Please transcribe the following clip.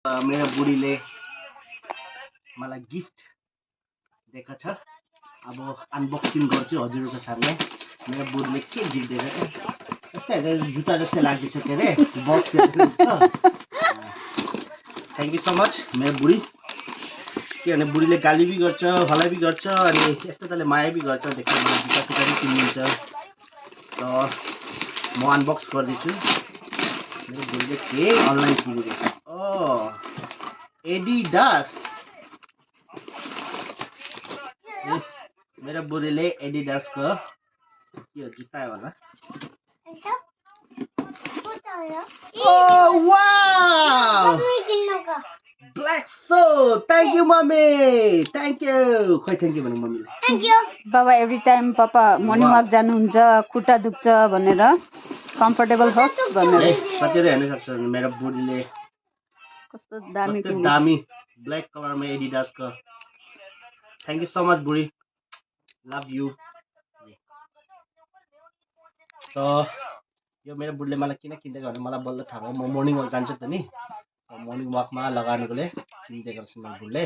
मेरो बुढीले मलाई गिफ्ट दिएको छ। अब अनबक्सिङ गर्छु हजुरहरूको सामने। मेरो बुढीले के गिफ्ट दिएको छ यस्तै जुत्ता जस्तै लाग्दैछ के अरे बक्स। थ्याङ्क यू सो मच मेरो बुढी। के भने बुढीले गाली भी गर्छ हल्ला भी गर्छ अनि यस्तो तले माया भी गर्छ। देख्दा मलाई जुत्ता सुत्ता पनि किनिदिन्छ। त म अनबक्स गर्दैछु। मेरो बुढीले के अनलाइन किनेको छ। एडिडास। मेरो बुढीले एडिडासको के हो जुत्ता होला। Black so thank you mummy thank you. खै थ्याङ्क यू भने मम्मीले थ्याङ्क यू बाबा। एभ्री टाइम पापा मर्निङ वाक जानुहुन्छ खुट्टा दुख्छ भनेर कम्फर्टेबल होस् भनेर। साथीहरु हेर्न सक्छ मेरो बुढीले कस्तो दामी दामी ब्ल्याक कलरमा एडिडासको। थ्याङ्क यू सो मच बुढी लभ यू। त यो मेरो बुढीले मलाई किन किनिदिएको भने मलाई बल्ल थाहा भयो म मर्निङ वाक जान्छु त नि। मर्निङ वाकमा लगाउनुकोले किनिदिएको रहेछ मेरो बुढीले।